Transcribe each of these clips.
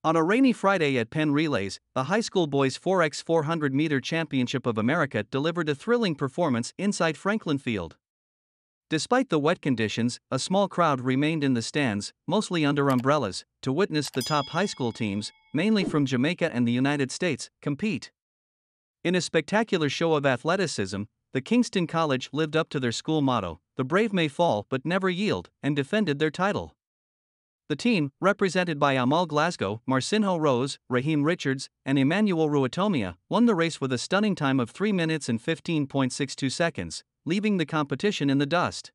On a rainy Friday at Penn Relays, the high school boys 4x400m Championship of America delivered a thrilling performance inside Franklin Field. Despite the wet conditions, a small crowd remained in the stands, mostly under umbrellas, to witness the top high school teams, mainly from Jamaica and the United States, compete. In a spectacular show of athleticism, the Kingston College lived up to their school motto, "The brave may fall but never yield," and defended their title. The team, represented by Amal Glasgow, Marcinho Rose, Raheem Richards, and Emmanuel Rwotomiya, won the race with a stunning time of 3 minutes and 15.62 seconds, leaving the competition in the dust.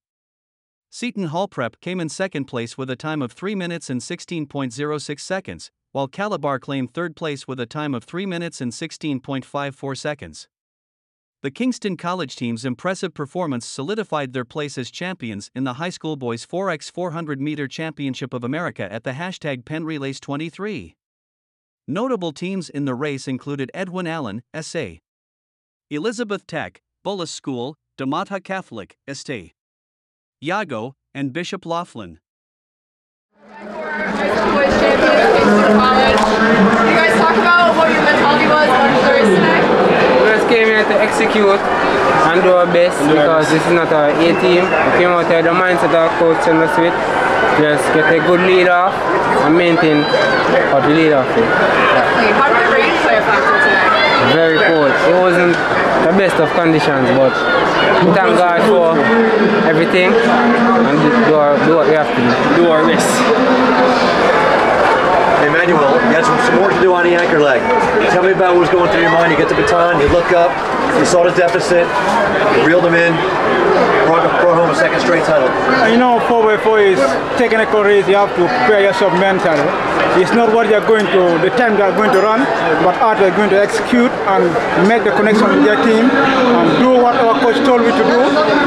Seton Hall Prep came in second place with a time of 3 minutes and 16.06 seconds, while Calabar claimed third place with a time of 3 minutes and 16.54 seconds. The Kingston College team's impressive performance solidified their place as champions in the high school boys 4x400m Championship of America at the #Penn Relays 23. Notable teams in the race included Edwin Allen, S.A., Elizabeth Tech, Bullis School, Damata Catholic, St. Yago, and Bishop Laughlin. High school boys champions at Kingston College. You guys talk about what your mentality was on Thursday today? We just came here to execute and do our best because this is not our A team. We came out here, the mindset our coach sent us with. Just get a good lead off and maintain what the lead off with. Definitely. How did the rain play a factor today? Very cold. It wasn't the best of conditions, but we thank God for everything and do what we have to do. Do our best. Emmanuel, you had some work to do on the anchor leg. Tell me about what was going through your mind. You get the baton, you look up, you saw the deficit, you reeled them in, brought home a second straight title. You know, 4x4 is technical race. You have to prepare yourself mentally. It's not what you're going to, the time you're going to run, but how you're going to execute and make the connection with your team and do what our coach told me to do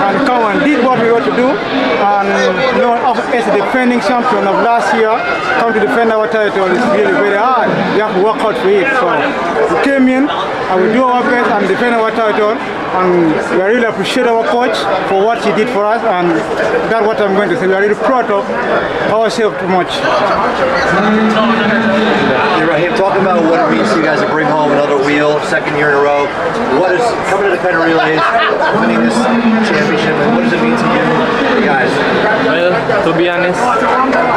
and come and did what we want to do. And you know, as the defending champion of last year, come to defend our title is really very hard. You have to work hard for it. So we came in and we do our best and defend our title, and we really appreciate our coach for what he did for us, and that's what I'm going to say. We are really proud of ourselves too much. Raheem, talk about what it means to you guys to bring home another wheel, second year in a row. What is coming to the Penn Relays, winning this championship, and what does it mean to you guys? Well, to be honest,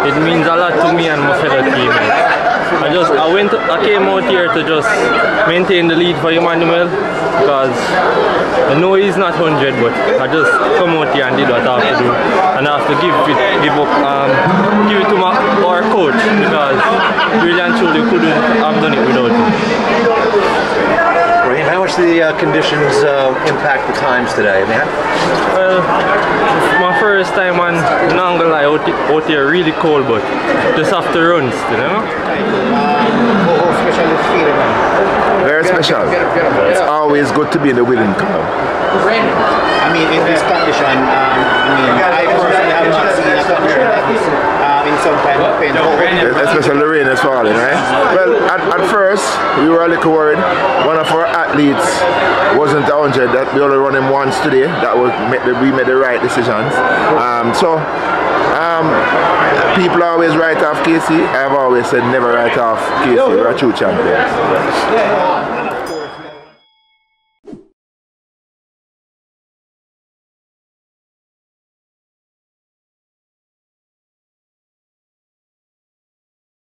it means a lot to me and my fellow teammates. I came out here to just maintain the lead for Emmanuel because I know he's not 100, but I just come out here and did what I have to do, and I have to give it to our coach because really and truly couldn't have done it without him. Raheem, how much do the conditions impact the times today? Well, my first time on, not gonna lie, out here really cold, but just have to run still, you know? Very special. It's always good to be in the winning column. I mean, in this condition, I personally have not seen a condition like this in some kind of pain. Especially the rain is falling, right? Well, at first, we were a little worried. One of our athletes wasn't 100, that we only run him once today. That was we made the right decisions. People always write off Casey. I've always said never write off Casey. We're a true champion.